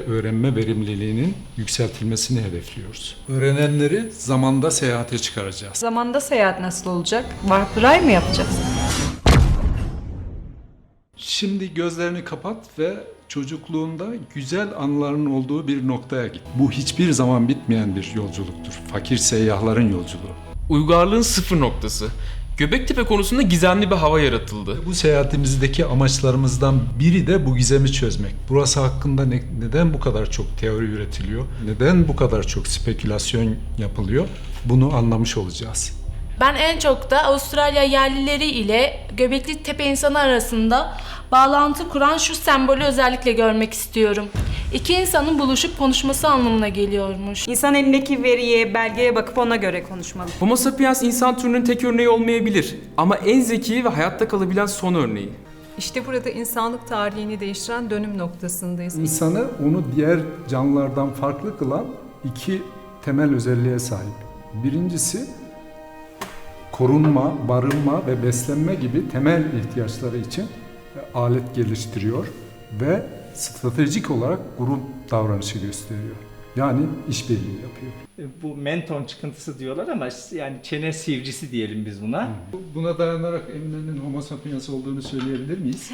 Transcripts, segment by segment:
Öğrenme verimliliğinin yükseltilmesini hedefliyoruz. Öğrenenleri zamanda seyahate çıkaracağız. Zamanda seyahat nasıl olacak? Warp Drive mı yapacağız? Şimdi gözlerini kapat ve çocukluğunda güzel anıların olduğu bir noktaya git. Bu hiçbir zaman bitmeyen bir yolculuktur. Fakir seyyahların yolculuğu. Uygarlığın sıfır noktası. Göbektepe konusunda gizemli bir hava yaratıldı. Bu seyahatimizdeki amaçlarımızdan biri de bu gizemi çözmek. Burası hakkında neden bu kadar çok teori üretiliyor? Neden bu kadar çok spekülasyon yapılıyor? Bunu anlamış olacağız. Ben en çok da Avustralya yerlileri ile Göbekli Tepe insanı arasında bağlantı kuran şu sembolü özellikle görmek istiyorum. İki insanın buluşup konuşması anlamına geliyormuş. İnsan elindeki veriye, belgeye bakıp ona göre konuşmalı. Homo sapiens insan türünün tek örneği olmayabilir ama en zeki ve hayatta kalabilen son örneği. İşte burada insanlık tarihini değiştiren dönüm noktasındayız. İnsanı onu diğer canlılardan farklı kılan iki temel özelliğe sahip. Birincisi korunma, barınma ve beslenme gibi temel ihtiyaçları için alet geliştiriyor ve stratejik olarak grup davranışı gösteriyor. Yani işbirliği yapıyor. Bu menton çıkıntısı diyorlar ama yani çene sivrisi diyelim biz buna. Buna dayanarak Emine'nin Homo sapiens olduğunu söyleyebilir miyiz?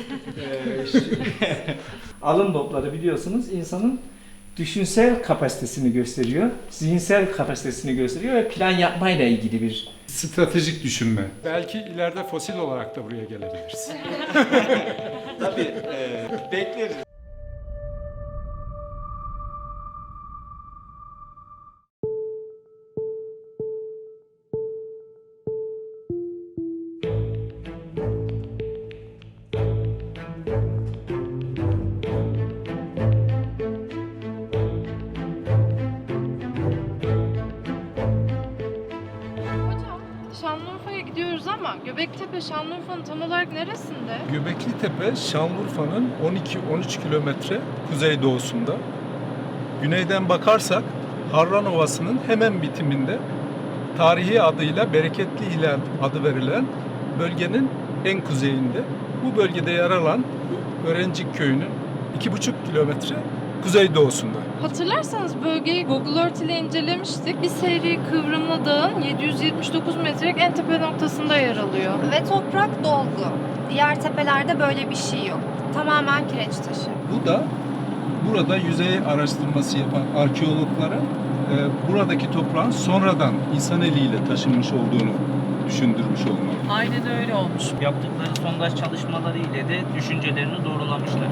Alın lobları biliyorsunuz insanın düşünsel kapasitesini gösteriyor, zihinsel kapasitesini gösteriyor ve plan yapmayla ilgili bir Stratejik düşünme. Belki ileride fosil olarak da buraya gelebiliriz. tabii bekleriz. Hocam, Şanlıurfa'ya gidiyoruz ama Göbektepe Şanlıurfa'nın tam olarak neresinde? Göbekli Tepe, Şanlıurfa'nın 12-13 kilometre kuzeydoğusunda. Güneyden bakarsak Harran Ovası'nın hemen bitiminde tarihi adıyla Bereketli Hilal adı verilen bölgenin en kuzeyinde. Bu bölgede yer alan Öğrencik Köyü'nün 2,5 kilometre kuzeydoğusunda. Hatırlarsanız bölgeyi Google Earth ile incelemiştik. Bir seri kıvrımlı dağın 779 metrelik en tepe noktasında yer alıyor. Ve toprak dolgu. Diğer tepelerde böyle bir şey yok. Tamamen kireç taşı. Bu da burada yüzey araştırması yapan arkeologlara buradaki toprağın sonradan insan eliyle taşınmış olduğunu düşündürmüş olmalı. Aynen öyle olmuş. Yaptıkları sondaj çalışmaları ile de düşüncelerini doğrulamışlar.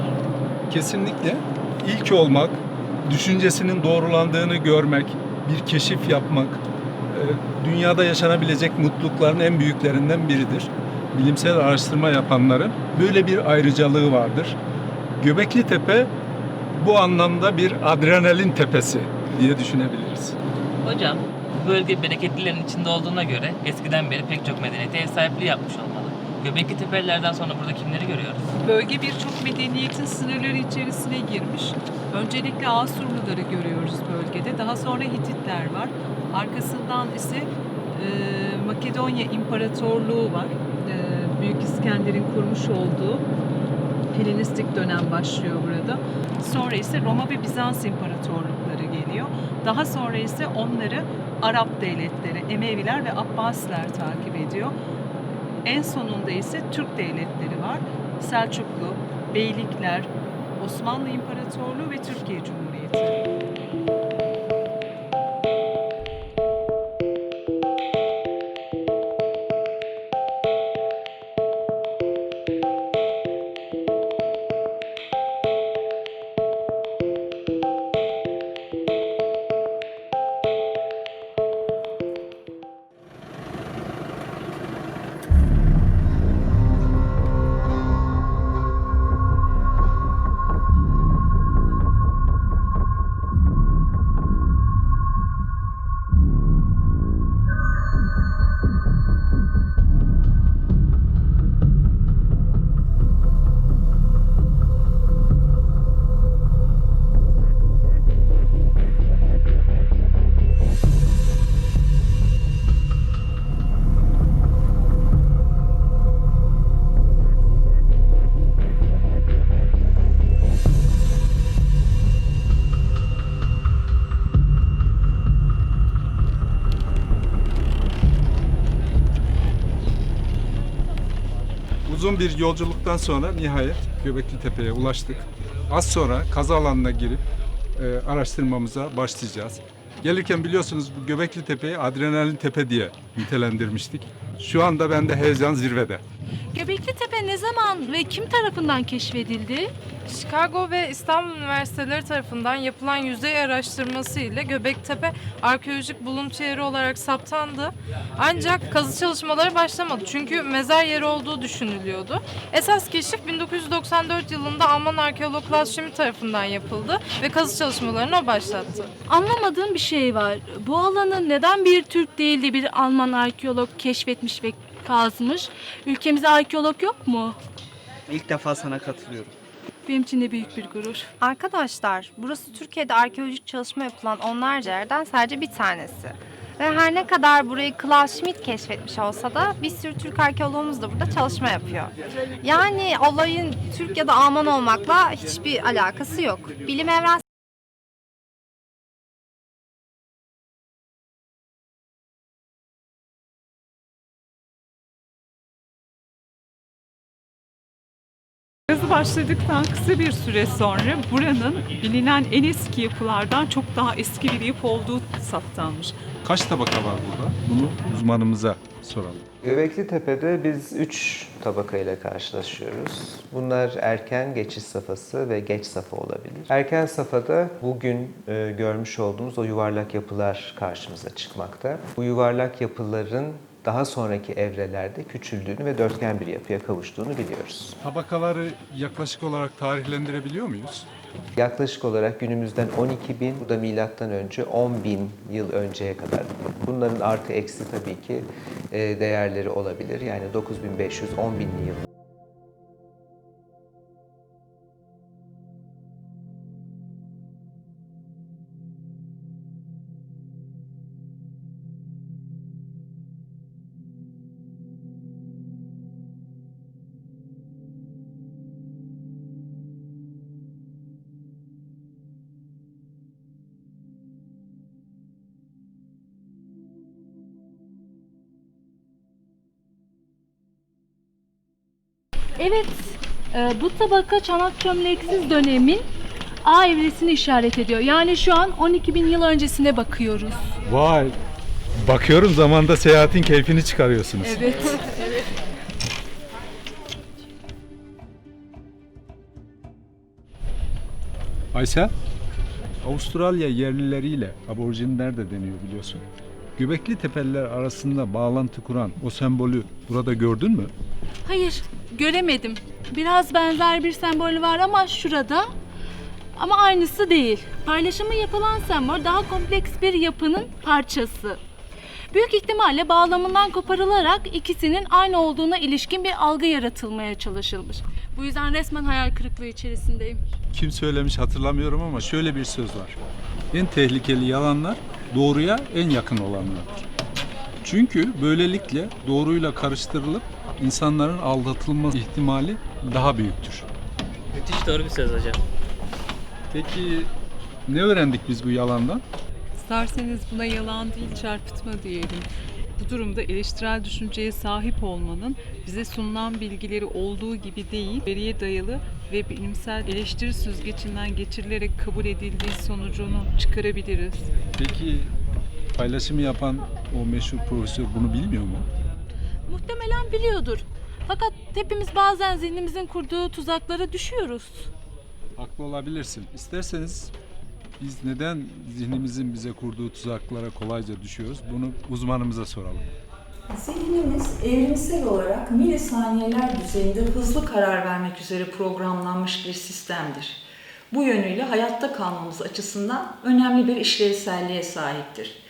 Kesinlikle ilk olmak, düşüncesinin doğrulandığını görmek, bir keşif yapmak, dünyada yaşanabilecek mutlulukların en büyüklerinden biridir. Bilimsel araştırma yapanların böyle bir ayrıcalığı vardır. Göbekli Tepe bu anlamda bir adrenalin tepesi diye düşünebiliriz. Hocam, bu bölge bereketlilerin içinde olduğuna göre eskiden beri pek çok medeniyete ev sahipliği yapmış olmalı. Göbekli Tepe'lilerden sonra burada kimleri görüyoruz? Bölge birçok medeniyetin sınırları içerisine girmiş. Öncelikle Asurluları görüyoruz bölgede. Daha sonra Hititler var. Arkasından ise Makedonya İmparatorluğu var. Büyük İskender'in kurmuş olduğu Helenistik dönem başlıyor burada. Sonra ise Roma ve Bizans İmparatorlukları geliyor. Daha sonra ise onları Arap devletleri, Emeviler ve Abbasiler takip ediyor. En sonunda ise Türk devletleri var. Selçuklu, Beylikler, Osmanlı İmparatorluğu ve Türkiye Cumhuriyeti. Uzun bir yolculuktan sonra nihayet Göbekli Tepe'ye ulaştık. Az sonra kazı alanına girip araştırmamıza başlayacağız. Gelirken biliyorsunuz bu Göbekli Tepe'yi Adrenalin Tepe diye nitelendirmiştik. Şu anda bende heyecan zirvede. Göbekli Tepe ne zaman ve kim tarafından keşfedildi? Chicago ve İstanbul Üniversiteleri tarafından yapılan yüzey araştırması ile Göbektepe arkeolojik buluntu yeri olarak saptandı. Ancak kazı çalışmaları başlamadı çünkü mezar yeri olduğu düşünülüyordu. Esas keşif 1994 yılında Alman arkeolog Klaus Schmidt tarafından yapıldı ve kazı çalışmalarını o başlattı. Anlamadığım bir şey var. Bu alanı neden bir Türk değil de bir Alman arkeolog keşfetmiş ve kazmış? Ülkemizde arkeolog yok mu? İlk defa sana katılıyorum. Benim için de büyük bir gurur. Arkadaşlar, burası Türkiye'de arkeolojik çalışma yapılan onlarca yerden sadece bir tanesi. Ve her ne kadar burayı Klaus Schmidt keşfetmiş olsa da bir sürü Türk arkeologumuz da burada çalışma yapıyor. Yani olayın Türk ya da Alman olmakla hiçbir alakası yok. Bilim evrensel. Kazı başladıktan kısa bir süre sonra buranın bilinen en eski yapılardan çok daha eski bir yapı olduğu saptanmış. Kaç tabaka var burada? Bunu uzmanımıza soralım. Göbekli Tepe'de biz 3 tabakayla karşılaşıyoruz. Bunlar erken geçiş safhası ve geç safha olabilir. Erken safhada bugün görmüş olduğumuz o yuvarlak yapılar karşımıza çıkmakta. Bu yuvarlak yapıların daha sonraki evrelerde küçüldüğünü ve dörtgen bir yapıya kavuştuğunu biliyoruz. Tabakaları yaklaşık olarak tarihlendirebiliyor muyuz? Yaklaşık olarak günümüzden 12.000, bu da milattan önce 10.000 yıl önceye kadar. Bunların artı eksi tabii ki değerleri olabilir. Yani 9.500-10.000'li yıl. Evet, bu tabaka çanak çömleksiz dönemin A evresini işaret ediyor. Yani şu an 12.000 yıl öncesine bakıyoruz. Vay! Bakıyorum zamanda seyahatin keyfini çıkarıyorsunuz. Evet. Aysel, Avustralya yerlileriyle aborjinler de deniyor biliyorsun. Göbekli Tepeliler arasında bağlantı kuran o sembolü burada gördün mü? Hayır, göremedim. Biraz benzer bir sembol var ama şurada. Ama aynısı değil. Paylaşımı yapılan sembol daha kompleks bir yapının parçası. Büyük ihtimalle bağlamından koparılarak ikisinin aynı olduğuna ilişkin bir algı yaratılmaya çalışılmış. Bu yüzden resmen hayal kırıklığı içerisindeyim. Kim söylemiş hatırlamıyorum ama şöyle bir söz var. En tehlikeli yalanlar doğruya en yakın olanlardır. Çünkü böylelikle doğruyla karıştırılıp insanların aldatılma ihtimali daha büyüktür. Müthiş doğru bir söz hocam. Peki ne öğrendik biz bu yalandan? İsterseniz buna yalan değil çarpıtma diyelim. Bu durumda eleştirel düşünceye sahip olmanın bize sunulan bilgileri olduğu gibi değil, veriye dayalı ve bilimsel eleştiri süzgecinden geçirilerek kabul edildiği sonucunu çıkarabiliriz. Peki paylaşımı yapan o meşhur profesör bunu bilmiyor mu? Muhtemelen biliyordur. Fakat hepimiz bazen zihnimizin kurduğu tuzaklara düşüyoruz. Haklı olabilirsin. İsterseniz biz neden zihnimizin bize kurduğu tuzaklara kolayca düşüyoruz? Bunu uzmanımıza soralım. Zihnimiz evrimsel olarak milisaniyeler düzeyinde hızlı karar vermek üzere programlanmış bir sistemdir. Bu yönüyle hayatta kalmamız açısından önemli bir işlevselliğe sahiptir.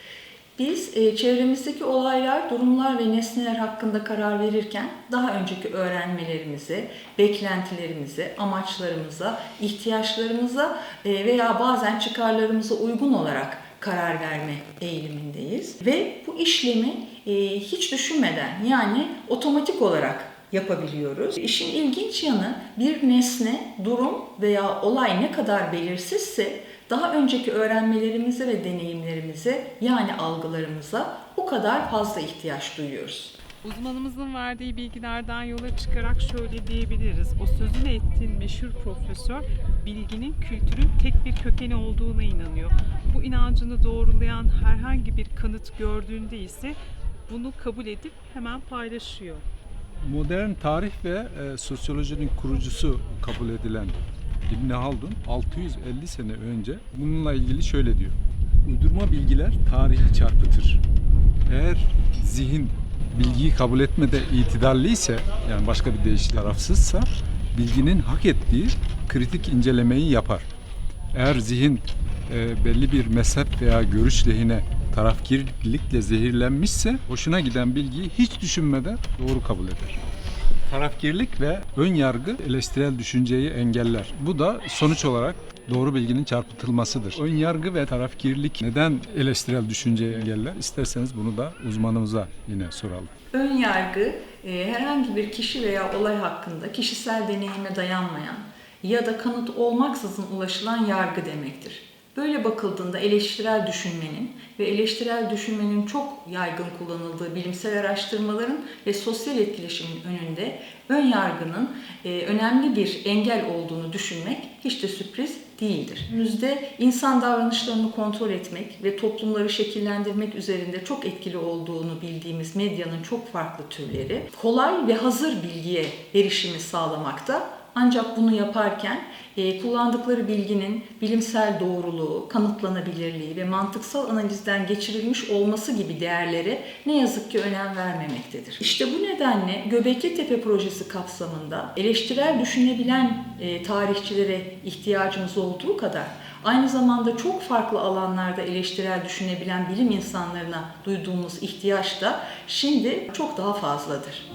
Biz çevremizdeki olaylar, durumlar ve nesneler hakkında karar verirken daha önceki öğrenmelerimize, beklentilerimize, amaçlarımıza, ihtiyaçlarımıza veya bazen çıkarlarımıza uygun olarak karar verme eğilimindeyiz. Ve bu işlemi hiç düşünmeden yani otomatik olarak yapabiliyoruz. İşin ilginç yanı bir nesne, durum veya olay ne kadar belirsizse daha önceki öğrenmelerimize ve deneyimlerimize yani algılarımıza o kadar fazla ihtiyaç duyuyoruz. Uzmanımızın verdiği bilgilerden yola çıkarak şöyle diyebiliriz. O sözünü ettiğin meşhur profesör, bilginin kültürün tek bir kökeni olduğuna inanıyor. Bu inancını doğrulayan herhangi bir kanıt gördüğünde ise bunu kabul edip hemen paylaşıyor. Modern tarih ve sosyolojinin kurucusu kabul edilen İbn Haldun 650 sene önce bununla ilgili şöyle diyor. Uydurma bilgiler tarihi çarpıtır. Eğer zihin bilgiyi kabul etmede itidalliyse, yani başka bir deyişle tarafsızsa, bilginin hak ettiği kritik incelemeyi yapar. Eğer zihin belli bir mezhep veya görüş lehine tarafkirlikle zehirlenmişse, hoşuna giden bilgiyi hiç düşünmeden doğru kabul eder. Tarafkirlik ve ön yargı eleştirel düşünceyi engeller. Bu da sonuç olarak doğru bilginin çarpıtılmasıdır. Ön yargı ve tarafkirlik neden eleştirel düşünceyi engeller? İsterseniz bunu da uzmanımıza yine soralım. Ön yargı herhangi bir kişi veya olay hakkında kişisel deneyime dayanmayan ya da kanıt olmaksızın ulaşılan yargı demektir. Böyle bakıldığında eleştirel düşünmenin ve eleştirel düşünmenin çok yaygın kullanıldığı bilimsel araştırmaların ve sosyal etkileşimin önünde ön yargının önemli bir engel olduğunu düşünmek hiç de sürpriz değildir. Günümüzde insan davranışlarını kontrol etmek ve toplumları şekillendirmek üzerinde çok etkili olduğunu bildiğimiz medyanın çok farklı türleri kolay ve hazır bilgiye erişimi sağlamakta. Ancak bunu yaparken kullandıkları bilginin bilimsel doğruluğu, kanıtlanabilirliği ve mantıksal analizden geçirilmiş olması gibi değerlere ne yazık ki önem vermemektedir. İşte bu nedenle Göbekli Tepe projesi kapsamında eleştirel düşünebilen tarihçilere ihtiyacımız olduğu kadar aynı zamanda çok farklı alanlarda eleştirel düşünebilen bilim insanlarına duyduğumuz ihtiyaç da şimdi çok daha fazladır.